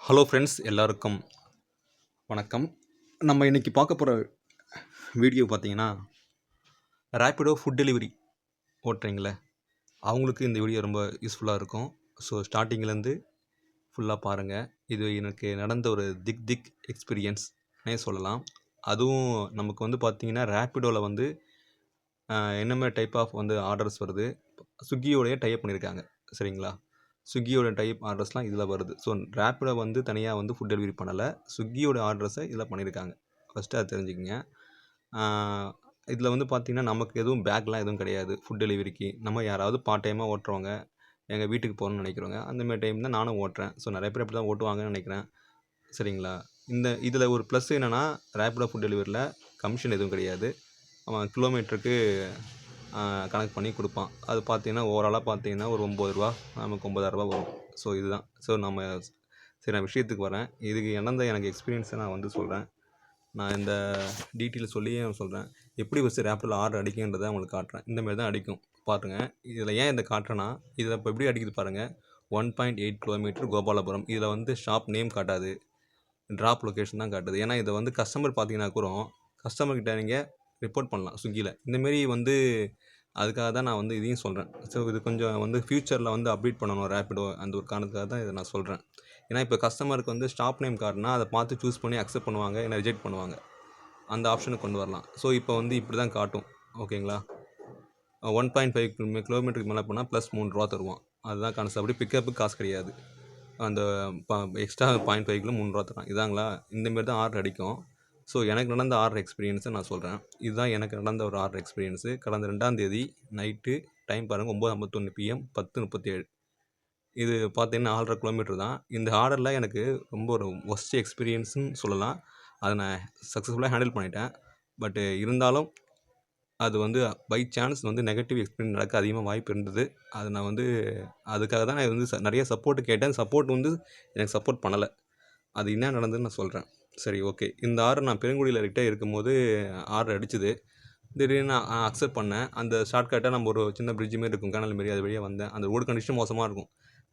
Hello friends, எல்லாருக்கும் வணக்கம். நம்ம இன்றைக்கி பார்க்க போகிற வீடியோ பார்த்தீங்கன்னா, ரேப்பிடோ ஃபுட் டெலிவரி ஓட்டுறீங்களே அவங்களுக்கு இந்த வீடியோ ரொம்ப யூஸ்ஃபுல்லாக இருக்கும். ஸோ ஸ்டார்டிங்லேருந்து ஃபுல்லாக பாருங்கள். இது எனக்கு நடந்த ஒரு திக் எக்ஸ்பீரியன்ஸ்னே சொல்லலாம். அதுவும் நமக்கு வந்து பார்த்திங்கன்னா, ரேப்பிடோவில் வந்து என்ன மாதிரி டைப் ஆஃப் வந்து ஆர்டர்ஸ் வருது, ஸ்விக்கியோடைய டைப் பண்ணியிருக்காங்க. சரிங்களா? ஸ்விக்கியோட டைப் ஆர்டர்ஸ்லாம் இதில் வருது. ஸோ ரேப்பிடோ வந்து தனியாக வந்து ஃபுட் டெலிவரி பண்ணலை, ஸ்விக்கியோட ஆர்டர்ஸை இதில் பண்ணியிருக்காங்க. ஃபஸ்ட்டு அதை தெரிஞ்சுக்கங்க. இதில் வந்து பார்த்திங்கன்னா, நமக்கு எதுவும் பேக்லாம் எதுவும் கிடையாது ஃபுட் டெலிவரிக்கு. நம்ம யாராவது பார்ட் டைமாக ஓட்டுறவங்க, எங்கள் வீட்டுக்கு போகணுன்னு நினைக்கிறவங்க, அந்தமாரி டைம் தான் நானும் ஓட்டுறேன். ஸோ நிறைய பேர் அப்படி தான் ஓட்டுவாங்கன்னு நினைக்கிறேன். சரிங்களா? இதில் ஒரு ப்ளஸ் என்னென்னா, ரேப்பிடோ ஃபுட் டெலிவரியில் கமிஷன் எதுவும் கிடையாது. அவன் கிலோமீட்டருக்கு கணக்கு பண்ணி கொடுப்பான். அது பார்த்தீங்கன்னா ஓவராலாக பார்த்தீங்கன்னா ஒரு ரூ. 9, நமக்கு ரூ. 9,000 வரும். ஸோ இதுதான். ஸோ நான் விஷயத்துக்கு வரேன். இதுக்கு எனக்கு எக்ஸ்பீரியன்ஸை நான் வந்து சொல்கிறேன். நான் இந்த டீட்டெயில் சொல்லியே சொல்கிறேன். எப்படி ஃபஸ்ட்டு ரேப்பிடோவில் ஆர்டர் அடிக்குன்றதை உங்களுக்கு காட்டுறேன். இந்தமாரி தான் அடிக்கும் பாருங்கள். இதில் ஏன் இதை காட்டுறேன்னா, இதில் இப்போ எப்படி அடிக்குது பாருங்கள். 1.8 கிலோமீட்டர் கோபாலபுரம். இதில் வந்து ஷாப் நேம் காட்டாது, ட்ராப் லொக்கேஷன் தான் காட்டுது. ஏன்னா இதை வந்து கஸ்டமர் பார்த்தீங்கன்னா கூட கஸ்டமர்கிட்ட நீங்கள் ரிப்போர்ட் பண்ணலாம் ஸ்விக்கியில். இந்தமாரி வந்து அதுக்காக தான் நான் வந்து இதையும் சொல்கிறேன். ஸோ இது கொஞ்சம் வந்து ஃப்யூச்சரில் வந்து அப்டேட் பண்ணணும் ரேப்பிடோ, அந்த ஒரு காரணத்துக்காக தான் இதை நான் சொல்கிறேன். ஏன்னா இப்போ கஸ்டமருக்கு வந்து ஸ்டாப் நேம் கார்டுனா அதை பார்த்து சூஸ் பண்ணி அக்செப்ட் பண்ணுவாங்க, இல்லை ரிஜெக்ட் பண்ணுவாங்க. அந்த ஆப்ஷனை கொண்டு வரலாம். ஸோ இப்போ வந்து இப்படி தான் காட்டும். ஓகேங்களா? 1.5 கிலோமீட்டருக்கு மேலே போனால் ப்ளஸ் ரூ. 3 தருவான். அதுதான் கான்செப்ட். அப்படி பிக்கப்புக்கு காசு கிடையாது. அந்த எக்ஸ்ட்ரா 0.5 கிலோ ரூ. 3 தரான். இதாங்களா? இந்தமாரி தான் ஆர்டர் அடிக்கும். ஸோ எனக்கு நடந்த ஆர்டர் எக்ஸ்பீரியன்ஸை நான் சொல்கிறேன். இதுதான் எனக்கு நடந்த ஒரு ஆர்டர் எக்ஸ்பீரியன்ஸு. கடந்த 2ஆம் தேதி நைட்டு டைம் பாருங்கள், 9:51 PM 10:37. இது பார்த்தீங்கன்னா 1.5 கிலோமீட்டர் தான். இந்த ஆர்டரில் எனக்கு ரொம்ப ஒரு ஒஸ்ட் எக்ஸ்பீரியன்ஸுன்னு சொல்லலாம். அதை நான் சக்ஸஸ்ஃபுல்லாக ஹேண்டில் பண்ணிட்டேன். பட்டு இருந்தாலும் அது வந்து பை சான்ஸ் வந்து நெகட்டிவ் எக்ஸ்பீரியன்ஸ் நடக்க அதிகமாக வாய்ப்பு இருந்தது. அது நான் வந்து அதுக்காக தான் நான் வந்து நிறைய சப்போர்ட்டு கேட்டேன். சப்போர்ட் வந்து எனக்கு சப்போர்ட் பண்ணலை. அது என்ன நடந்ததுன்னு நான் சொல்கிறேன். சரி, ஓகே. இந்த ஆர்டர் நான் பெருங்குடியில் கிட்டே இருக்கும்போது ஆர்டர் அடிச்சுது. திடீர்னு நான் அக்செப்ட் பண்ணேன். அந்த ஷார்ட்கட்டாக நம்ம ஒரு சின்ன பிரிட்ஜ் மாரி இருக்கும், கேனல் மாரி, அது வழியாக வந்தேன். அந்த ரோடு கண்டிஷன் மோசமாக இருக்கும்.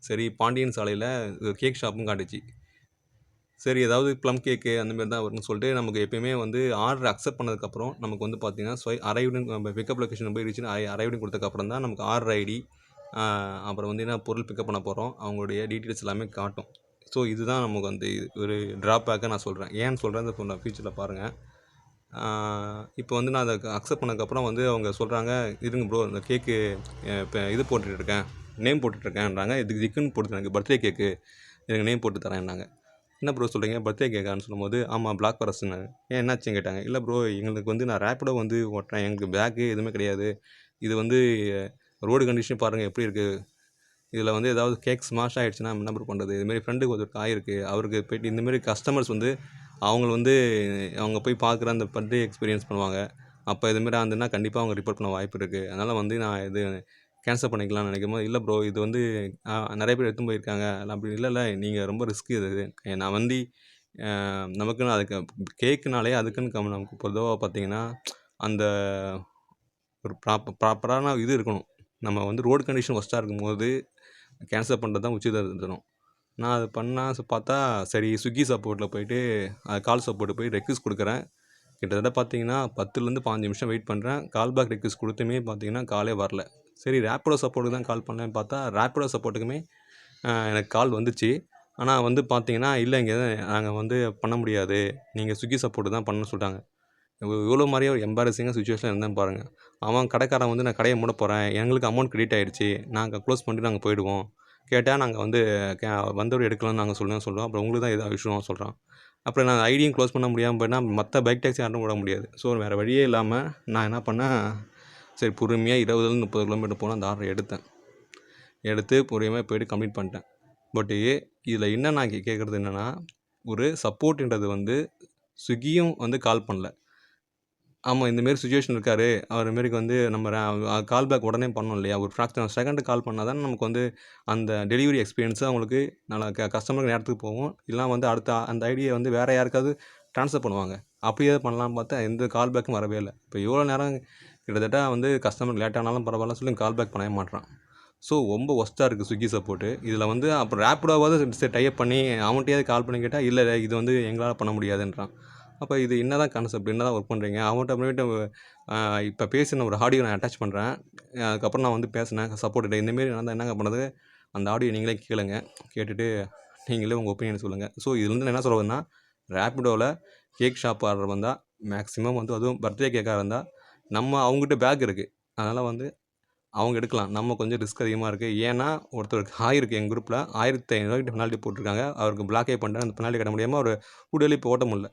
சரி, பாண்டியன் சாலையில் கேக் ஷாப்பும் காட்டுச்சு. சரி, ஏதாவது ப்ளம் கேக்கு அந்தமாரி தான் வரும்னு சொல்லிட்டு நமக்கு எப்பயுமே வந்து ஆர்டர் அக்செப்ட் பண்ணதுக்கப்புறம் நமக்கு வந்து பார்த்திங்கன்னா அரைவ்டுன்னு நம்ம பிக்கப் லொக்கேஷன் போய் ரீச் அரைவ்டுன்னு கொடுத்ததுக்கப்புறம் தான் நமக்கு ஆர்டர் ஐடி, அப்புறம் வந்து என்ன பொருள் பிக்கப் பண்ண போகிறோம், அவங்களுடைய டீட்டெயில்ஸ் எல்லாமே காட்டும். ஸோ இதுதான் நமக்கு வந்து ஒரு ட்ராபேக்காக நான் சொல்கிறேன். ஏன்னு சொல்கிறேன், இந்த ஃபியூச்சரில் பாருங்கள். இப்போ வந்து நான் அதை அக்செப்ட் பண்ணதுக்கப்புறம் வந்து அவங்க சொல்கிறாங்க, இருங்க ப்ரோ, இந்த கேக்கு இப்போ இது போட்டுட்ருக்கேன், நேம் போட்டுட்ருக்கேன்றாங்க. இதுக்கு திக்குன்னு போட்டு எனக்கு பர்த்டே கேக்கு, எனக்கு நேம் போட்டு தரேன்னாங்க. என்ன ப்ரோ சொல்கிறீங்க, பர்த்டே கேக்கான்னு சொல்லும்போது, ஆமாம் பிளாக் ஃபாரஸ்ட்னாங்க. ஏன் என்னாச்சுன்னு கேட்டாங்க. இல்லை ப்ரோ, எங்களுக்கு வந்து நான் ரேப்பிடோ வந்து ஓட்டுறேன், எங்களுக்கு பேக்கு எதுவுமே கிடையாது. இது வந்து ரோடு கண்டிஷன் பாருங்கள் எப்படி இருக்குது. இதில் வந்து ஏதாவது கேக் ஸ்மாஷ் ஆகிடுச்சுன்னா என்ன ப்ரோ பண்ணுறது. இதுமாரி ஃப்ரெண்டுக்கு ஒருத்தருக்கு ஆகிருக்கு. அவருக்கு போய்ட்டு இந்தமாரி கஸ்டமர்ஸ் வந்து அவங்க வந்து அவங்க போய் பார்க்குற அந்த பர்த்டே எக்ஸ்பீரியன்ஸ் பண்ணுவாங்க. அப்போ இதுமாரி ஆகுதுன்னா கண்டிப்பாக அவங்க ரிப்போர்ட் பண்ண வாய்ப்பு இருக்குது. அதனால் வந்து நான் இது கேன்சல் பண்ணிக்கலாம்னு நினைக்கும்போது, இல்லை ப்ரோ, இது வந்து நிறைய பேர் எடுத்துன்னு போயிருக்காங்க. அப்படி இல்லை நீங்கள் ரொம்ப ரிஸ்க் இது. நான் வந்து நமக்குன்னு அதுக்கு கேக்குனாலே அதுக்குன்னு நமக்கு பொதுவாக பார்த்தீங்கன்னா அந்த ஒரு ப்ராப்பரான இது இருக்கணும். நம்ம வந்து ரோடு கண்டிஷன் ஒஸ்ட்டாக இருக்கும்போது கேன்சல் பண்ணுறது தான் தரும். நான் அது பண்ணால் பார்த்தா சரி, ஸ்விக்கி சப்போர்ட்டில் போய்ட்டு கால் சப்போர்ட்டு போய் ரெக்வெஸ்ட் கொடுக்குறேன். கிட்டத்தட்ட பார்த்தீங்கன்னா 10லேருந்து 15 நிமிஷம் வெயிட் பண்ணுறேன். கால் பேக் ரெக்வெஸ்ட் கொடுத்துமே பார்த்தீங்கன்னா காலே வரல. சரி, ரேப்பிடோ சப்போர்ட்டுக்கு தான் கால் பண்ணேன்னு பார்த்தா ரேப்பிடோ சப்போர்ட்டுக்குமே எனக்கு கால் வந்துச்சு. ஆனால் வந்து பார்த்தீங்கன்னா, இல்லைங்க, நாங்கள் வந்து பண்ண முடியாது, நீங்கள் ஸ்விக்கி சப்போர்ட்டு தான் பண்ணணும்னு சொல்லிட்டாங்க. இவ்வளோ மாதிரியே ஒரு எம்பாரசிங்காக சுச்சுவேஷன் இருந்தேன் பாருங்கள். அவன் கடைக்காரன் வந்து, நான் கடையை மூட போகிறேன், எங்களுக்கு அமௌண்ட் கிரெடிட் ஆகிடுச்சு, நாங்கள் க்ளோஸ் பண்ணிட்டு நாங்கள் போயிடுவோம். கேட்டால் நாங்கள் வந்து வந்தவர் எடுக்கலாம்னு நாங்கள் சொல்கிறோம். அப்புறம் உங்களுக்கு தான் எதாவது விஷயம் சொல்கிறான். அப்புறம் நான் ஐடியும் க்ளோஸ் பண்ண முடியாமல் போயினா மற்ற பைக் டாக்ஸி யாரும் விட முடியாது. ஸோ வேறு வழியே இல்லாமல் நான் என்ன பண்ணேன், சரி பொறுமையாக 20லேருந்து 30 கிலோமீட்டர் போனால் அந்த ஆர்டரை எடுத்து பொறுமையாக போய்ட்டு கம்ப்ளீட் பண்ணிட்டேன். பட்டு இதில் என்ன நான் கேட்குறது என்னென்னா, ஒரு சப்போர்ட்டுன்றது வந்து ஸ்விக்கியும் வந்து கால் பண்ணல. ஆமாம், இந்தமாரி சுச்சுவேஷன் இருக்கார், அவர் மாரிக்கு வந்து நம்ம கால் பேக் உடனே பண்ணணும் இல்லையா, ஒரு ஃப்ராக்ஷன் ஆஃப் செகண்டு கால் பண்ணால் தான் நமக்கு வந்து அந்த டெலிவரி எக்ஸ்பீரியன்ஸு அவங்களுக்கு நல்லா கஸ்டமருக்கு நேரத்துக்கு போகும். இல்லைனா வந்து அடுத்த அந்த ஐடியை வந்து வேறு யாருக்காவது ட்ரான்ஸ்ஃபர் பண்ணுவாங்க. அப்படியே பண்ணலான்னு பார்த்தா எந்த கால் பேக்கும் வரவே இல்லை. இப்போ இவ்வளோ நேரம் கிட்டத்தட்ட வந்து கஸ்டமர் லேட் ஆனாலும் பரவாயில்ல சொல்லி கால் பேக் பண்ணவே மாட்றான். ஸோ ரொம்ப ஒஸ்ட்டாக இருக்குது ஸ்விக்கி சப்போர்ட்டு. இதில் வந்து அப்புறம் ரேப்பிடோவாவது சரி டைப் பண்ணி அவன்கிட்டயாவது கால் பண்ணி கேட்டால் இல்லை இது வந்து எங்களால் பண்ண முடியாதுன்றான். அப்போ இது என்ன தான் கான்செப்ட், என்ன தான் ஒர்க் பண்ணுறீங்க? அவன்கிட்ட அப்புறமேட்டு இப்போ பேசின ஒரு ஆடியோ நான் அட்டாச் பண்ணுறேன். அதுக்கப்புறம் நான் வந்து பேசினேன் சப்போர்ட்டு இந்தமாரி நான் தான் என்னங்க பண்ணது, அந்த ஆடியோ நீங்களே கேளுங்க, கேட்டுட்டு நீங்களே உங்கள் ஒப்பீனியன் சொல்லுங்கள். ஸோ இதுலேருந்து நான் என்ன சொல்ல வரேன்னா, ரேப்பிடோவில் கேக் ஷாப் ஆர்டர் வந்தால் மேக்ஸிமம் வந்து அதுவும் பர்த்டே கேக்காக இருந்தால் நம்ம அவங்ககிட்ட பேக் இருக்குது, அதனால் வந்து அவங்க எடுக்கலாம். நம்ம கொஞ்சம் ரிஸ்க் அதிகமாக இருக்குது. ஏன்னா ஒருத்தருக்கு ஆயிருக்கு எங்கள் குரூப்பில் 1500 பெனால்ட்டி போட்டிருக்காங்க. அவருக்கு பிளாக்கே பண்ணிட்டேன். அந்த பெனால்ட்டி கட்ட முடியாமல் அவர் ஃபுட் இப்போ ஓட்ட முடியல.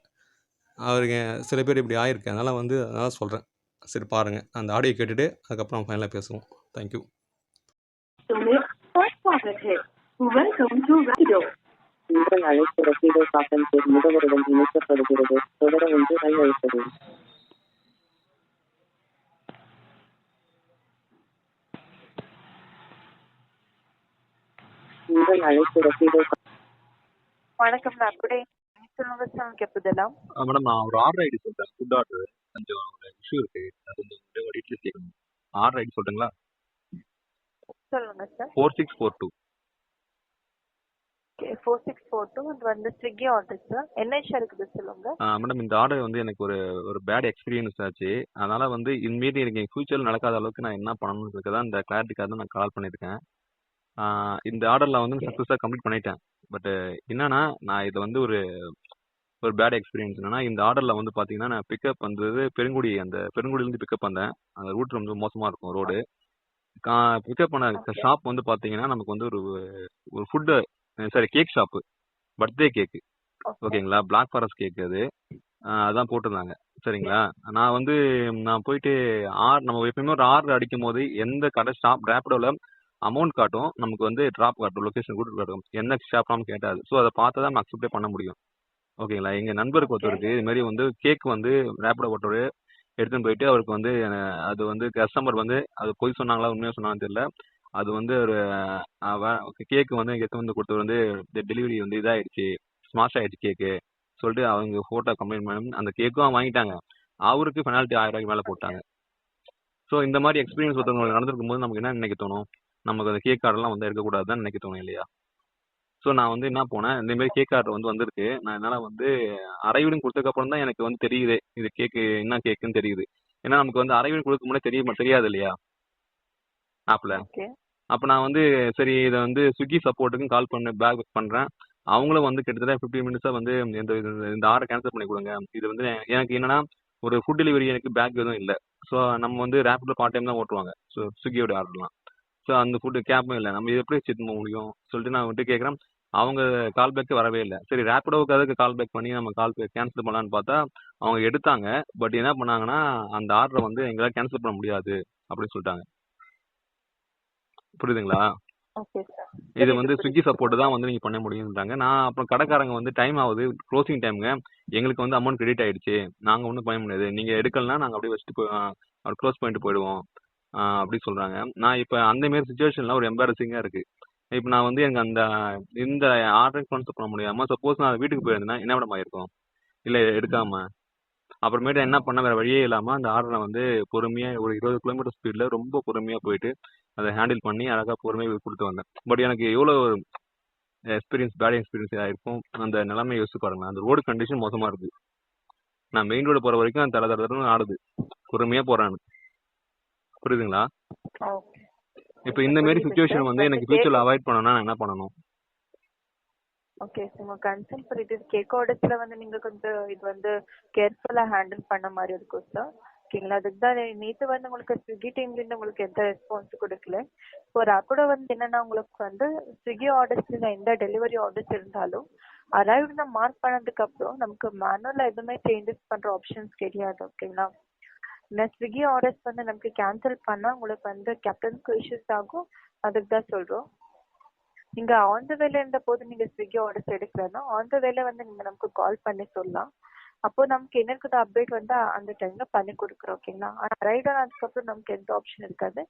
அவருக்கு சில பேர் இப்படி ஆயிருக்கு. அதனால் சொல்கிறேன். சரி பாருங்கள், அந்த ஆடியோ கேட்டுட்டு அதுக்கப்புறம் ஃபைனலாக பேசுவோம். தேங்க்யூ. உங்கள் அழைப்பு ரசீதை காட்டன் பேர் முகவருடன் இணைக்கப்படுகிறது. தொடர ஒன்று அழைப்பது. உங்கள் அழைப்பு ரசீதை. வணக்கம் நான் கூட சொல்லுங்க சார் கேட்பதெல்லாம். மேடம் நான் ஒரு ஆர்டர் ஐடி சொல்கிறேன். ஃபுட் ஆர்டர் கொஞ்சம் இஷ்யூ இருக்குது. அது கொஞ்சம் ஒரு டீட்டெயில்ஸ் கேட்கணும். ஆர்டர் ஐடி சொல்கிறீங்களா? சொல்லுங்க சார். 4642. 4642 இது வந்து ஸ்விக்கி ஆர்டர் சார். என்ன இஷ்யூ இருக்குது சொல்லுங்க. மேடம் இந்த ஆர்டர் வந்து எனக்கு ஒரு பேட் எக்ஸ்பீரியன்ஸ் ஆச்சு. அதனால் வந்து இனிமேட்டு எனக்கு என் ஃபியூச்சரில் நடக்காத அளவுக்கு நான் என்ன பண்ணணும்னு தான் இந்த கிளாரிட்டிக்காக தான் நான் கால் பண்ணியிருக்கேன். இந்த ஆர்டரில் வந்து சக்ஸஸாக கம்ப்ளீட் பண்ணிட்டேன். பட் என்னன்னா நான் இது வந்து ஒரு பேட் எக்ஸ்பீரியன்ஸ் என்னன்னா, இந்த ஆர்டரில் வந்து பார்த்தீங்கன்னா நான் பிக்கப் வந்தது பெருங்குடியிலேருந்து பிக்கப் வந்தேன். அந்த ரூட் ரொம்ப மோசமாக இருக்கும் ரோடு. பிக்கப் பண்ண ஷாப் வந்து பார்த்தீங்கன்னா நமக்கு வந்து ஒரு food cake shop, birthday cake. ஓகேங்களா, பிளாக் ஃபாரஸ்ட் கேக் அது. அதான் போட்டிருந்தாங்க. சரிங்களா, நான் போயிட்டு நம்ம எப்பயுமே ஒரு ஆர்டர் அடிக்கும் போது எந்த கடை ஷாப் ரேப்பிடோவில் அமௌண்ட் காட்டும், நமக்கு வந்து ட்ராப் காட்டும், லொக்கேஷன் கூட காட்டும், என்ன ஷாப்னாலும் கேட்டாது. ஸோ அதை பார்த்து தான் நம்ம அக்செப்டே பண்ண முடியும். ஓகேங்களா, எங்கள் நண்பருக்கு ஒருத்தருக்கு இது மாதிரி வந்து கேக் வந்து ரேப்பிடோ ஓட்டோரு எடுத்துன்னு போயிட்டு அவருக்கு வந்து அது வந்து கஸ்டமர் வந்து அது பொய் சொன்னாங்களா உண்மையாக சொன்னாங்கன்னு தெரியல. அது வந்து ஒரு கேக்கு வந்து எடுத்து வந்து கொடுத்தவர் வந்து டெலிவரி வந்து இதாகிடுச்சு, ஸ்மாஷ் ஆகிடுச்சு கேக்கு சொல்லிட்டு அவங்க ஃபோட்டோ கம்ப்ளைண்ட் பண்ணி அந்த கேக்கும் வாங்கிட்டாங்க. அவருக்கு பெனால்ட்டி 1000 ரூபாய்க்கு மேலே போட்டாங்க. ஸோ இந்த மாதிரி எக்ஸ்பீரியன்ஸ் ஒருத்தவங்களுக்கு நடந்திருக்கும் போது நமக்கு என்ன நினைக்க தோணும், நமக்கு அந்த கேக் ஆர்டர்லாம் வந்து எடுக்கக்கூடாது தான் நினைக்க தோணும் இல்லையா? ஸோ நான் வந்து என்ன போனேன், இந்த மாதிரி கேக் ஆர்டர் வந்து வந்திருக்கு, நான் என்னால் வந்து அரைவீடும் கொடுத்ததுக்கப்புறம் தான் எனக்கு வந்து தெரியுது இது கேக்கு என்ன கேக்குன்னு தெரியுது. ஏன்னா நமக்கு வந்து அரைவீடு கொடுக்க முன்னாடி தெரியாது இல்லையா ஆப்பில். அப்போ நான் வந்து சரி இதை வந்து ஸ்விக்கி சப்போர்ட்டுக்கும் கால் பேக் பண்ணுறேன். அவங்களும் வந்து கிட்டத்தட்ட 15 மினிட்ஸாக வந்து இந்த ஆர்டர் கேன்சல் பண்ணி கொடுங்க. இது வந்து எனக்கு என்னன்னா ஒரு ஃபுட் டெலிவரி எனக்கு பேக் எதுவும் இல்லை. ஸோ நம்ம வந்து ரேப்பிடோ பார்ட் டைம் தான் ஓட்டுவாங்க. ஸோ ஸ்விக்கியோட ஆர்டர்லாம். ஸோ அந்த ஃபுட்டு கேப்பும் இல்லை, நம்ம இது எப்படி வச்சுட்டு போக முடியும் சொல்லிட்டு நான் வந்துட்டு கேட்குறேன். அவங்க கால் பேக்கு வரவே இல்லை. சரி ரேப்பிடோவுக்காக கால் பேக் பண்ணி நம்ம கால் பேக் கேன்சல் பண்ணலான்னு பார்த்தா அவங்க எடுத்தாங்க. பட் என்ன பண்ணாங்கன்னா அந்த ஆர்டரை வந்து எங்களால் கேன்சல் பண்ண முடியாது அப்படின்னு சொல்லிட்டாங்க. புரியுதுங்களா? இது வந்து ஸ்விக்கி சப்போர்ட் தான் வந்து நீங்க பண்ண முடியும்ன்றாங்க. நான் அப்புறம் கடைக்காரங்க வந்து டைம் ஆகுது, க்ளோசிங் டைமுங்க, எங்களுக்கு வந்து அமௌண்ட் கிரெடிட் ஆயிடுச்சு, நாங்க ஒன்றும் பண்ண முடியாது, நீங்க எடுக்கலன்னா நாங்க அப்படியே வச்சுட்டு க்ளோஸ் பண்ணிட்டு போயிடுவோம் அப்படி சொல்றாங்க. நான் இப்போ அந்த மாதிரி சுச்சுவேஷன்ல ஒரு எம்பாரசிங்கா இருக்கு. இப்போ நான் வந்து எனக்கு இந்த ஆர்டர் கான்செப்ட் பண்ண முடியாம சப்போஸ் நான் வீட்டுக்கு போயிருந்தேன்னா என்ன விட ஆயிருக்கும் இல்லை எடுக்காம. அப்புறமேட்டு என்ன பண்ண வேற வழியே இல்லாம அந்த ஆர்டரை வந்து பொறுமையா ஒரு 20 கிலோமீட்டர் ஸ்பீட்ல ரொம்ப பொறுமையா போயிட்டு அதை ஹேண்டில் பண்ணி அழகா பொறுமையாக கொடுத்து வந்தேன். பட் எனக்கு எவ்வளோ பேட் எக்ஸ்பீரியன்ஸ் ஆயிருக்கும் அந்த நிலைமை யோசிச்சு பாருங்க. அந்த ரோடு கண்டிஷன் மோசமா இருக்கு. நான் மெயின் ரோடு போற வரைக்கும் தட தடன்னு ஆடுது, பொறுமையா போறேன். புரியுதுங்களா? இப்போ இந்த மாதிரி சுச்சுவேஷன் வந்து எனக்கு ஃபியூச்சர்ல அவாய்ட் பண்ணணும்னா நான் என்ன பண்ணணும்? ஓகே சார், கன்சர்ன் புரியுது. கேக் ஆர்டர்ஸ்ல வந்து நீங்க கொஞ்சம் இது வந்து கேர்ஃபுல்லா ஹேண்டில் பண்ண மாதிரி இருக்கும் சார். ஓகேங்களா, அதுக்கு தான் நேற்று வந்து உங்களுக்கு ஸ்விக்கி டீம்லேருந்து உங்களுக்கு எந்த ரெஸ்பான்ஸ் கொடுக்கல. இப்போ ரேப்பிடோ வந்து என்னன்னா உங்களுக்கு வந்து ஸ்விக்கி ஆர்டர்ஸ்ல எந்த டெலிவரி ஆர்டர்ஸ் இருந்தாலும் அரைவ்டு மார்க் பண்ணதுக்கு அப்புறம் நமக்கு மேனுவலா எதுவுமே சேஞ்சஸ் பண்ற ஆப்ஷன்ஸ் கிடையாது. ஓகேங்களா, இந்த ஸ்விக்கி ஆர்டர்ஸ் வந்து நமக்கு கேன்சல் பண்ணா உங்களுக்கு வந்து கேப்டன்ஸ்க்கு இஷ்யூஸ் ஆகும். அதுக்கு தான் சொல்றோம். நீங்க ஆன் த வேல இருந்த போது நீங்க ஸ்விக்கி ஆர்டர்ஸ் எடுக்கலன்னா ஆன் த வேல வந்து நீங்க நமக்கு கால் பண்ணி சொல்லலாம். அப்போ நமக்கு என்ன இருக்குது அப்டேட் வந்து அந்த டைம்ல பண்ணி கொடுக்குறோம். ஓகேங்களா, ஆனா ரைட் ஆனதுக்கப்புறம் நமக்கு எந்த ஆப்ஷன் இருக்காது.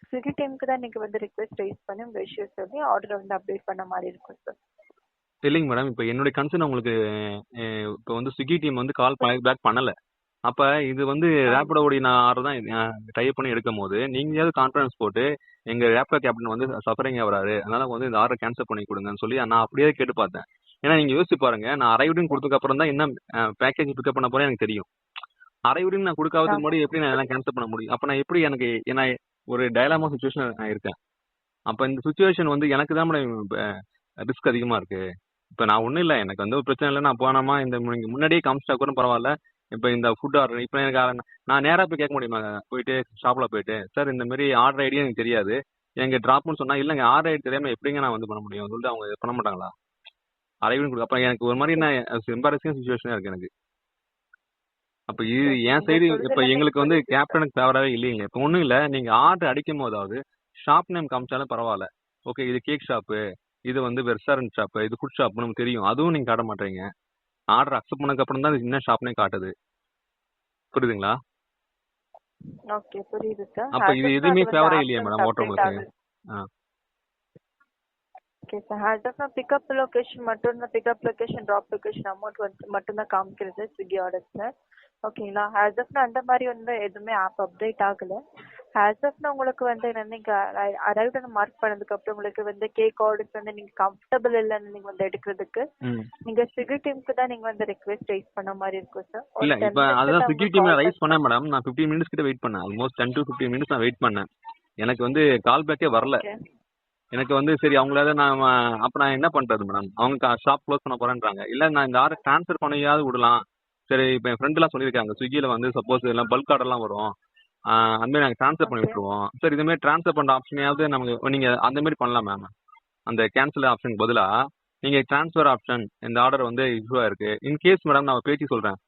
ஸ்விக்கி டீமுக்கு தான் நீங்க வந்து ரிக்வெஸ்ட் ரைஸ் பண்ணி உங்க இஷ்யூ சொல்லி ஆர்டரை வந்து அப்டேட் பண்ண மாதிரி இருக்கும் சார். இல்லைங்க மேடம், இப்போ என்னுடைய கன்சர்ன் உங்களுக்கு இப்போ வந்து ஸ்விக்கி டீம் வந்து கால் பேக் பண்ணலை. அப்போ இது வந்து ரேப்பிடோடைய நான் ஆர்டர் தான் டைப் பண்ணி எடுக்கும் போது நீங்கள் கான்ஃபரன்ஸ் போட்டு எங்கள் ரேப்பிடோ கேப்டன் வந்து சஃபரிங் ஆகிறாரு, அதனால வந்து இந்த ஆர்டர் கேன்சல் பண்ணி கொடுங்கன்னு சொல்லி நான் அப்படியே கேட்டு பார்த்தேன். ஏன்னா நீங்கள் யோசிச்சு பாருங்க, நான் அரைவிடும் கொடுத்ததுக்கப்புறம் தான் என்ன பேக்கேஜ் பிக்கப் பண்ண போறேன் எனக்கு தெரியும். அரைவிடும் நான் கொடுக்காததுக்கு முன்னாடி எப்படி நான் எல்லாம் கேன்சல் பண்ண முடியும்? அப்போ நான் எப்படி எனக்கு ஏன்னா ஒரு டயலாமா சுச்சுவேஷன் நான் இருக்கேன். அப்போ இந்த சுச்சுவேஷன் வந்து எனக்கு தான் ரிஸ்க் அதிகமாக இருக்கு. இப்போ நான் ஒன்றும் இல்லை, எனக்கு வந்து ஒரு பிரச்சனை இல்லை, நான் போனாமா இந்த முன்னாடியே காமிச்சிட்டா கூட பரவாயில்ல. இப்போ இந்த ஃபுட் ஆர்டர் இப்போ எனக்கு நான் நேராக போய் கேட்க முடியுமா? போயிட்டு ஷாப்பில் போயிட்டு சார் இந்த மாதிரி ஆர்டர் ஐடியா எனக்கு தெரியாது, எங்க ட்ராப்னு சொன்னா இல்லைங்க ஆர்டர் ஐடி தெரியாமல் எப்படிங்க நான் வந்து பண்ண முடியும் சொல்லிட்டு அவங்க பண்ண மாட்டாங்களா? அரைவிடும் கொடுக்க அப்போ எனக்கு ஒரு மாதிரி என்ன எம்பாரசிங் சுச்சுவேஷனாக இருக்கு எனக்கு. அப்போ இது என் சைடு இப்போ எங்களுக்கு வந்து கேப்டனுக்கு ஃபேவராகவே இல்லைங்க. இப்போ ஒன்றும் இல்லை, நீங்கள் ஆர்டர் அடிக்கும் போதாவது ஷாப் நேம் காமிச்சாலும் பரவாயில்ல. ஓகே இது கேக் ஷாப்பு, இது வந்து ரெஸ்டாரண்ட் ஷாப்பு, இது ஃபுட் ஷாப் நமக்கு தெரியும். அதுவும் நீங்கள் காட்ட மாட்டீங்க. ஆர்டர் அக்செப்ட் பண்ணதுக்கு அப்புறம் தான் என்ன ஷாப்னே காட்டுது. புரியுதுங்களா? ஓகே புரியுது சார். அப்போ இது எதுவுமே ஃபேவரே இல்லையா மேடம் ஓட்டுறவங்களுக்கு? ஆ ஓகே சார். ஆஸ் ஆஃப் நான் பிக்கப் லொகேஷன் மட்டும் தான், pickup location drop location amount வந்து மட்டும் தான் காமிக்கிறது ஸ்விக்கி ஆர்டர்ஸ்ல. ஓகேங்களா? ஆஸ் ஆஃப் நான் அந்த மாதிரி வந்து எதுவுமே ஆப் அப்டேட் ஆகல. ஆஸ் ஆஃப் நான் உங்களுக்கு வந்து என்ன நீங்க அரைவ்டு மார்க் பண்ணதுக்கு அப்புறம் உங்களுக்கு வந்து கேக் ஆர்டர்ஸ் வந்து நீங்க கம்ஃபர்டபுள் இல்லைன்னு நீங்க வந்து எடுக்கிறதுக்கு நீங்க ஸ்விக்கி டீமுக்கு தான் நீங்க வந்து ரெக்வெஸ்ட் ரைஸ் பண்ண மாதிரி இருக்கும் சார். இல்ல இப்போ அதான் ஸ்விக்கி டீம்ல ரைஸ் பண்ணேன் மேடம். நான் 15 மினிட்ஸ் கிட்ட வெயிட் பண்ணேன். ஆல்மோஸ்ட் 10 to 15 மினிட்ஸ் நான் வெயிட் பண்ணேன். எனக்கு வந்து கால் பேக்கே வரல. எனக்கு வந்து சரி அவங்களால நான் அப்போ நான் என்ன பண்ணுறது மேடம்? அவங்க ஷாப் க்ளோஸ் பண்ண போறேன்றாங்க. இல்லை நான் இந்த ஆர்டர் ட்ரான்ஸ்ஃபர் பண்ணியாவது விடலாம். சரி இப்போ என் ஃப்ரெண்ட்லாம் சொல்லியிருக்காங்க ஸ்விக்கியில் வந்து சப்போஸ் எல்லாம் பல்க் ஆர்டர்லாம் வரும், அதுமாதிரி நாங்கள் ட்ரான்ஸ்ஃபர் பண்ணி விட்டுருவோம். சரி இதுமாதிரி ட்ரான்ஸ்ஃபர் பண்ணுற ஆப்ஷனையாவது நமக்கு நீங்கள் அந்த மாதிரி பண்ணலாம் மேம். அந்த கேன்சல் ஆப்ஷனுக்கு பதிலாக நீங்கள் ட்ரான்ஸ்ஃபர் ஆப்ஷன், இந்த ஆர்டர் வந்து இஷ்யூவாக இருக்குது இன்கேஸ் மேடம் நான் பேச்சு சொல்கிறேன்,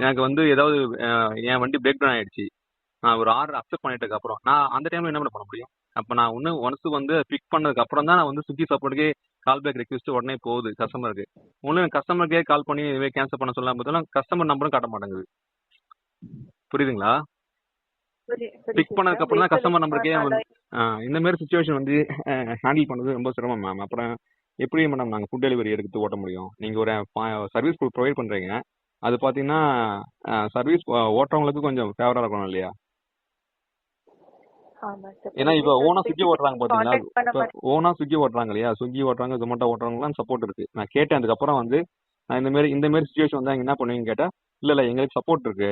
எனக்கு வந்து ஏதாவது என் வண்டி பிரேக் டவுன் ஆகிடுச்சு, நான் ஒரு ஆர்டர் அக்செப்ட் பண்ணிட்டதுக்கு அப்புறம் நான் அந்த டைமில் என்ன பண்ண முடியும்? அப்போ நான் ஒன்ஸ் வந்து பிக் பண்ணதுக்கு அப்புறம் தான் நான் வந்து ஸ்விக்கி சப்போர்ட்டுக்கே கால் பேக் ரெக்வெஸ்ட் உடனே போகுது கஸ்டமருக்கு. ஒன்றும் கஸ்டமருக்கே கால் பண்ணி இதுவே கேன்சல் பண்ண சொல்லாம பார்த்தா கஸ்டமர் நம்பரும் காட்ட மாட்டேங்குது. புரியுதுங்களா? பிக் பண்ணதுக்கு அப்புறம் தான் கஸ்டமர் நம்பருக்கே இந்த மாதிரி சுச்சுவேஷன் வந்து ஹேண்டில் பண்ணுறது ரொம்ப சிரமம் மேம். அப்புறம் எப்படி மேடம் நாங்கள் ஃபுட் டெலிவரி எடுத்து ஓட்ட முடியும்? நீங்கள் ஒரு சர்வீஸ் ப்ரொவைட் பண்ணுறீங்க, அது பார்த்தீங்கன்னா சர்வீஸ் ஓட்டுறவங்களுக்கு கொஞ்சம் ஃபேவராக இருக்கணும் இல்லையா? ஏன்னா இப்போ ஓனா ஸ்விக்கி ஓட்டுறாங்க பார்த்தீங்களா? இப்போ ஓனா ஸ்விக்கி ஓட்டுறாங்க இல்லையா? ஸ்விக்கி ஓட்டுறாங்க, ஜொமேட்டோ ஓட்டுறவங்கலாம் சப்போர்ட் இருக்கு. நான் கேட்டேன் அதுக்கப்புறம் வந்து நான் இந்த மாதிரி சுச்சுவேஷன் வந்தால் என்ன பண்ணுவீங்கன்னு கேட்டால் இல்லை எங்களுக்கு சப்போர்ட் இருக்கு,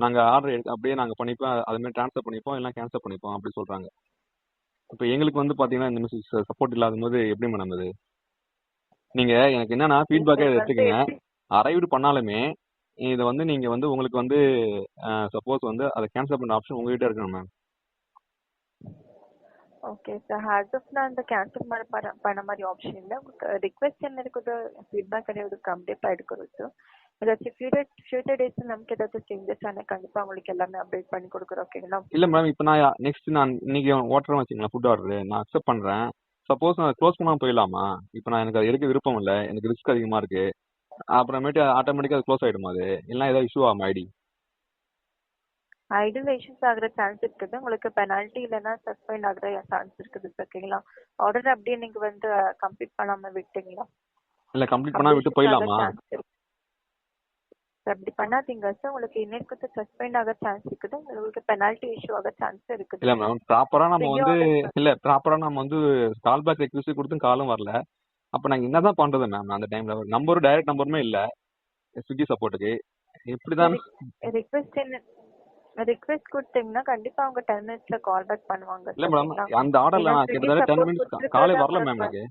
நாங்கள் ஆர்டர் அப்படியே நாங்கள் பண்ணிப்போம், அதுமாதிரி ட்ரான்ஸ்ஃபர் பண்ணிப்போம், எல்லாம் கேன்சல் பண்ணிப்போம் அப்படி சொல்கிறாங்க. இப்போ எங்களுக்கு வந்து பார்த்தீங்கன்னா இந்த மாதிரி சப்போர்ட் இல்லாத போது எப்படி மேடம் இது? நீங்கள் எனக்கு என்னன்னா ஃபீட்பேக்கே எடுத்துக்கங்க. அரைவ்டு பண்ணாலுமே இதை வந்து நீங்கள் வந்து உங்களுக்கு வந்து சப்போஸ் வந்து அதை கேன்சல் பண்ணுற ஆப்ஷன் உங்ககிட்ட இருக்கணும் ma'am. Okay sir. As of நான் அந்த கேன்சல் பண்ண மாதிரி ஆப்ஷன் இல்லை. உங்களுக்கு ரிக்வெஸ்ட் என்ன இருக்குது, ஃபீட்பேக் అనేది கண்டிப்பாக எடுக்கிறோம் சார். ஏதாச்சும் ஃபியூச்சர் டேஸ் நமக்கு ஏதாச்சும் சேஞ்சஸ் ஆனால் கண்டிப்பாக உங்களுக்கு எல்லாமே அப்டேட் பண்ணி கொடுக்குறோம். ஓகேங்களா? இல்லை மேடம், இப்போ நான் இன்னைக்கு ஓட்டுறேன் வச்சுங்களேன் ஃபுட் ஆர்டரு, நான் அக்செப்ட் பண்ணுறேன். சப்போஸ் நான் க்ளோஸ் பண்ணாமல் போயிடலாமா? இப்போ நான் எனக்கு அது எடுக்க விருப்பம் இல்லை, எனக்கு ரிஸ்க் அதிகமாக இருக்கு, அப்புறமேட்டு ஆட்டோமேட்டிக்காக அது க்ளோஸ் ஆகிடுமா? அது இல்லைனா ஏதாவது இஷ்யூ ஆகும் ஐடி? ஐடியில் இஷ்யூஸ் ஆகிற சான்ஸ் இருக்குது. உங்களுக்கு பெனால்ட்டி இல்லைன்னா சஸ்பெண்ட் ஆகிற சான்ஸ் இருக்குது சார். ஓகேங்களா? ஆர்டர் அப்படியே நீங்கள் வந்து கம்ப்ளீட் பண்ணாமல் விட்டீங்களா? இல்லை கம்ப்ளீட் பண்ணாமல் விட்டு போயிடலாமா? அப்படி பண்ணாதீங்க சார். உங்களுக்கு இன்னைக்கு சஸ்பெண்ட் ஆக சான்ஸ் இருக்குது, உங்களுக்கு பெனால்ட்டி இஷ்யூ ஆக சான்ஸ் இருக்குது. இல்லை மேம், ப்ராப்பராக நம்ம வந்து கால் பேக் ரெக்வெஸ்ட் கொடுத்து காலும் வரல. அப்போ நாங்கள் என்ன தான் பண்ணுறது மேம்? அந்த டைமில் நம்பரும் டைரக்ட் நம்பருமே இல்லை ஸ்விக்கி சப்போர்ட்டுக்கு. இப்படி தான் ரிக்வெஸ்ட் கொடுத்தீங்கன்னா கண்டிப்பா அவங்க 10 மினிட்ஸ்ல கால் பேக் பண்ணுவாங்க. இல்லை மேடம், அந்த ஆர்டர்ல நான் கிட்டத்தட்ட 10 மினிட்ஸ் காலே வரல மேம் எனக்கு.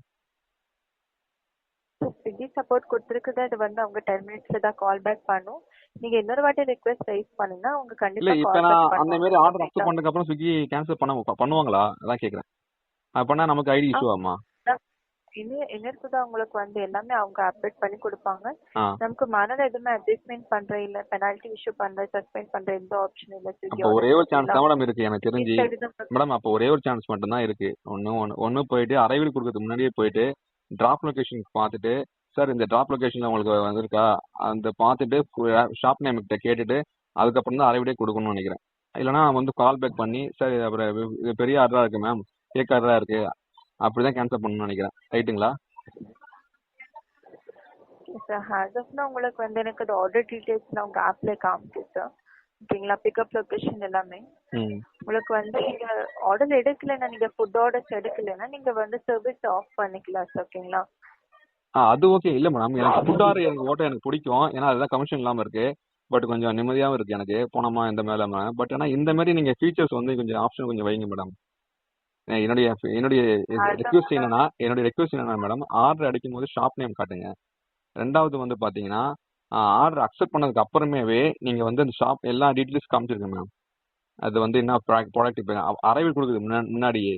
ஸ்விக்கி சப்போர்ட் கொடுத்துருக்குது, அது வந்து அவங்க 10 மினிட்ஸ்ல தான் கால் பேக் பண்ணும். நீங்க இன்னொரு வாட்டி ரிக்வெஸ்ட் ரைஸ் பண்ணுங்க, அவங்க கண்டிப்பா இல்லை இப்போ நான் அந்த மாதிரி ஆர்டர் அக்செப்ட் பண்ணதுக்கு அப்புறம் ஸ்விக்கி கேன்சல் பண்ணுவாங்களா? அதான் கேட்குறேன். அது பண்ணால் நமக்கு ஐடி இஷ்யூ ஆகுமா? என்னதான் உங்களுக்கு வந்து எல்லாமே அவங்க அப்டேட் பண்ணி கொடுப்பாங்க. நமக்கு மனதில் எதுவுமே அட்ஜஸ்ட்மெண்ட் பண்ற இல்ல, பெனால்ட்டி இஷ்யூ பண்ற, சஸ்பெண்ட் பண்ற எந்த ஆப்ஷன் இல்ல. அப்போ ஒரே ஒரு சான்ஸ் தான் மேடம் இருக்கு எனக்கு தெரிஞ்சு மேடம். அப்போ ஒரே ஒரு சான்ஸ் மட்டும் தான் இருக்கு. ஒன்று போயிட்டு அரைவில் கொடுக்கறதுக்கு முன்னாடியே போயிட்டு டிராப் லொகேஷன் பார்த்துட்டு, சார் இந்த டிராப் லொகேஷன்ல உங்களுக்கு வந்திருக்கா அந்த பார்த்துட்டு ஷாப் நேம் கிட்ட கேட்டுட்டு அதுக்கப்புறம் தான் அரைவிடே கொடுக்கணும்னு நினைக்கிறேன். இல்லைனா வந்து கால் பேக் பண்ணி சார் அப்புறம் இது பெரிய ஆர்டரா இருக்கு மேம், கேக் ஆர்டரா இருக்கு, அப்படிதான் கேன்சல் பண்ணணும்னு நினைக்கிறேன். ரைட்டுங்களா? சார் ஆஸ் ஆஃப் நவ் உங்களுக்கு வந்து எனக்கு ஆர்டர் டீடைல்ஸ் நான் உங்க ஆப்ல காமிக்கு சார். ஓகேங்களா, பிக்கப் லொகேஷன் எல்லாமே. ம். உங்களுக்கு வந்து நீங்க ஆர்டர் எடுக்கலைன்னா, நீங்க ஃபுட் ஆர்டர்ஸ் எடுக்கலைன்னா நீங்க வந்து சர்வீஸ் ஆஃப் பண்ணிக்கலாம் சார். ஓகேங்களா. அது ஓகே. இல்ல மேடம், எனக்கு ஃபுட் ஆர்டர் எனக்கு ஓட்ட எனக்கு பிடிக்கும். ஏன்னா அதுதான் கமிஷன் இல்லாம இருக்கு. பட் கொஞ்சம் நிம்மதியாவும் இருக்கு எனக்கு. போனோமா இந்த மேல. பட் ஆனா இந்த மாதிரி நீங்க ஃபீச்சர்ஸ் வந்து கொஞ்சம் ஆப்ஷன் கொஞ்சம் வைங்க மேடம். என்னுடைய என்னுடைய அதான் ரெக்வஸ்ட் என்னன்னா மேடம், ஆர்டர் அடிக்கும் போது ஷாப் நேம் காட்டுங்க. ரெண்டாவது வந்து பாத்தீங்கன்னா, ஆர்டர் அக்செப்ட் பண்ணதுக்கு அப்புறமேவே நீங்க வந்து அந்த ஷாப் எல்லா டீட்டெயில்ஸ் காமிச்சிருங்க மேம். அது வந்து என்ன ப்ராடக்ட் இப்போ அரைவல் கொடுக்குது முன்னாடியே.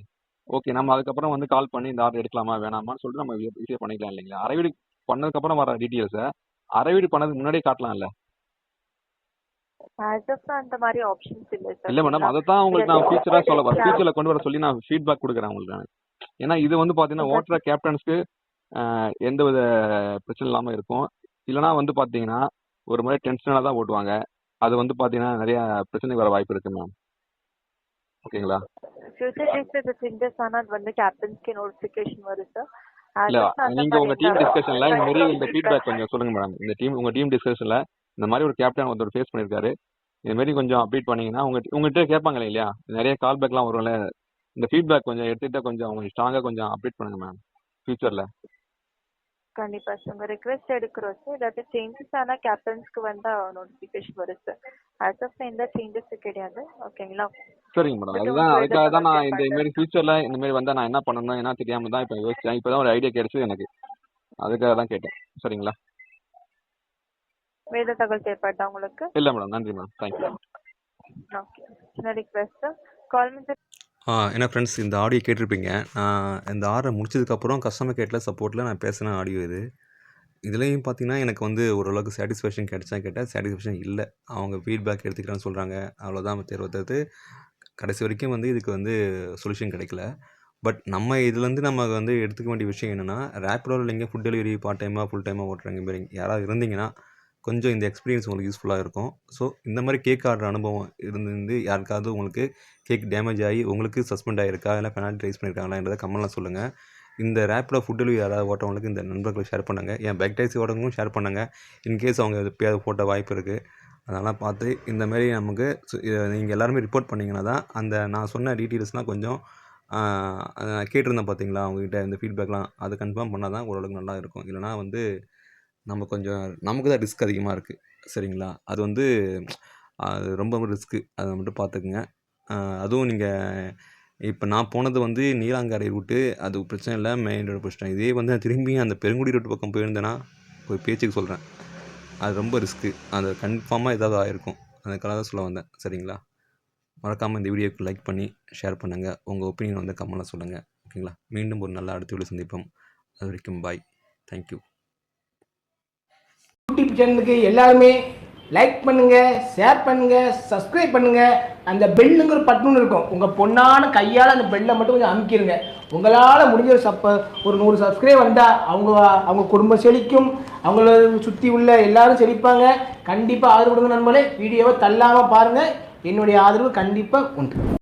ஓகே, நம்ம அதுக்கப்புறம் வந்து கால் பண்ணி இந்த ஆர்டர் எடுக்கலாமா வேணாமான்னு சொல்லிட்டு நம்ம ஈஸியாக பண்ணிக்கலாம் இல்லைங்களா? அரைவீடு பண்ணதுக்கப்புறம் வர டீட்டெயில்ஸை அரைவீடு பண்ணதுக்கு முன்னாடியே காட்டலாம்ல. as of now அந்த மாதிரி ஆப்ஷன்ஸ் இல்ல சார். இல்லை மேடம், ஓகேங்களா. அதை தான் உங்களுக்கு நான் ஃபியூச்சராக சொல்ல வரேன். நீங்க ஃபியூச்சரில் கொண்டு வர சொல்லி நான் ஃபீட்பேக் கொடுக்குறேன் உங்களுக்கு நான். ஏன்னா இது வந்து பார்த்தீங்கன்னா ஓட்டுற கேப்டன்ஸ்க்கு எந்த வித பிரச்சனை இல்லாமல் இருக்கும். இல்லைனா வந்து பார்த்தீங்கன்னா ஒரு மாதிரி டென்ஷனாக தான் ஓட்டுவாங்க. அது வந்து பார்த்தீங்கன்னா நிறைய பிரச்சனை வர வாய்ப்பு இருக்கு மேம். ஓகேங்களா? ஃபியூச்சர் டேஸ்ல இது சேஞ்சஸ் ஆனா அது வந்து கேப்டன்ஸ்க்கு நோட்டிஃபிகேஷன் வரும் சார். இல்ல, நீங்க உங்க டீம் டிஸ்கஷன்ல இந்த மாதிரி இந்த ஃபீட்பேக் கொஞ்சம் சொல்லுங்க மேடம். உங்க டீம் டிஸ்கஷன்ல இந்த மாதிரி ஒரு கேப்டன் ஒருத்தர் ஃபேஸ் பண்ணிருக்காரு, இந்த மாதிரி கொஞ்சம் அப்டேட் பண்ணீங்கன்னா உங்ககிட்ட கேட்பாங்க இல்லையா, நிறைய கால் பேக்லாம் வரும்ல. இந்த ஃபீட்பேக் கொஞ்சம் எடுத்துட்டு கொஞ்சம் அவங்க ஸ்ட்ராங்கா கொஞ்சம் அப்டேட் பண்ணுங்க மேம் ஃபியூச்சர்ல. கண்டிப்பா சார். உங்க ரிக்வெஸ்ட் எடுக்கிறோம் சார். ஏதாவது சேஞ்சஸ் ஆனா கேப்டன்ஸ்க்கு வந்தா நோட்டிஃபிகேஷன் வரும் சார். as of now எந்த சேஞ்சஸ் கிடையாது. ஓகேங்களா. சரிங்க மேடம், அதுதான் அதுக்காக தான் நான் இந்த மாதிரி ஃபியூச்சர்ல இந்த மாதிரி வந்தா நான் என்ன பண்ணணும் என்ன தெரியாம தான் இப்போ யோசிச்சேன். இப்பதான் ஒரு ஐடியா கிடைச்சது எனக்கு, அதுக்காக தான் கேட்டேன். சரிங்களா? வேற தகவல் தேவைப்படுதா உங்களுக்கு? இல்ல மேடம், நன்றி மேடம், தேங்க்யூ. ஓகே. சின்ன request sir. Call me sir. என்ன ஃப்ரெண்ட்ஸ், இந்த ஆடியோ கேட்டிருப்பீங்க. நான் இந்த ஆர்டர் முடிச்சதுக்கப்புறம் கஸ்டமர் கேட்டில் சப்போர்ட்டில் நான் பேசின ஆடியோ இது. இதுலேயும் பார்த்தீங்கன்னா எனக்கு வந்து ஓரளவுக்கு சாட்டிஸ்ஃபேக்ஷன் கேட்டால் சாட்டிஸ்ஃபேக்ஷன் இல்லை. அவங்க ஃபீட்பேக் எடுத்துக்கிறேன்னு சொல்கிறாங்க, அவ்வளோதான் தேர்வு. கடைசி வரைக்கும் வந்து இதுக்கு வந்து சொல்யூஷன் கிடைக்கல. பட் நம்ம இதுலேருந்து நம்ம வந்து எடுத்துக்க வேண்டிய விஷயம் என்னென்னா, ரேப்பிடோவில் நீங்கள் ஃபுட் டெலிவரி பார்ட் டைமாக ஃபுல் டைமாக ஓட்டுறீங்க மாதிரி யாராவது இருந்தீங்கன்னா கொஞ்சம் இந்த எக்ஸ்பீரியன்ஸ் உங்களுக்கு யூஸ்ஃபுல்லாக இருக்கும். ஸோ இந்த மாதிரி கேக் ஆர்டர் அனுபவம் இருந்து யாருக்காவது உங்களுக்கு கேக் டேமேஜ் ஆகி உங்களுக்கு சஸ்பெண்ட் ஆகிருக்கா, இல்லை பெனால்ட்டி ரைஸ் பண்ணியிருக்காங்களான்றதை கமெண்ட்லாம் சொல்லுங்கள். இந்த ரேப்பிடோ ஃபுட் டெலிவரி யாராவது ஓட்டவங்களுக்கு இந்த நண்பர்களுக்கு ஷேர் பண்ணுங்கள். என் பைக் டாக்ஸி ஓட்டவங்களும் ஷேர் பண்ணுங்கள். இன்கேஸ் அவங்க எப்பயாவது போட்ட வாய்ப்பு இருக்குது, அதெல்லாம் பார்த்து இந்தமாரி நமக்கு நீங்கள் எல்லாருமே ரிப்போர்ட் பண்ணிங்கன்னா தான் அந்த நான் சொன்ன டீட்டெயில்ஸ்லாம் கொஞ்சம் கேட்டிருந்தேன் பார்த்தீங்களா அவங்ககிட்ட இந்த ஃபீட்பேக்லாம், அது கன்ஃபார்ம் பண்ணால் தான் ஓரளவுக்கு நல்லா இருக்கும். இல்லைனா வந்து நம்ம கொஞ்சம் நமக்கு தான் ரிஸ்க் அதிகமாக இருக்குது. சரிங்களா? அது வந்து அது ரொம்ப ரிஸ்க்கு, அதை மட்டும் பார்த்துக்குங்க. அதுவும் நீங்கள் இப்போ நான் போனது வந்து நீலாங்கரை ரூட்டு, அது பிரச்சனை இல்லை, மெயின் ரோடு பிடிச்சிட்டேன். இதே வந்து நான் திரும்பி அந்த பெருங்குடி ரூட்டு பக்கம் போயிருந்தேன்னா ஒரு பேச்சுக்கு சொல்கிறேன், அது ரொம்ப ரிஸ்க்கு. அது கன்ஃபார்மாக ஏதாவது ஆகிருக்கும். அதுக்காக தான் சொல்ல வந்தேன். சரிங்களா? மறக்காமல் இந்த வீடியோக்கு லைக் பண்ணி ஷேர் பண்ணுங்கள். உங்கள் ஒப்பீனியன் வந்து கமெண்ட்டில் சொல்லுங்கள். ஓகேங்களா? மீண்டும் ஒரு நல்ல அடுத்த வீடியோ சந்திப்போம். அது வரைக்கும் பாய். தேங்க்யூ. யூடியூப் சேனலுக்கு எல்லாருமே லைக் பண்ணுங்க, ஷேர் பண்ணுங்க, சப்ஸ்கிரைப் பண்ணுங்க. அந்த பெல்லுங்கிற பட்டன் இருக்கும், உங்கள் பொண்ணான கையால் அந்த பெல்லை மட்டும் கொஞ்சம் அமுக்கிடுங்க. உங்களால் முடிஞ்ச ஒரு 100 சப்ஸ்கிரைப் வந்தால் அவங்க குடும்பம் செழிக்கும், அவங்கள சுற்றி உள்ள எல்லாரும் செழிப்பாங்க. கண்டிப்பாக ஆதரவு கொடுங்க நண்பர்களே. வீடியோவை தள்ளாமல் பாருங்கள். என்னுடைய ஆதரவு கண்டிப்பாக உண்டு.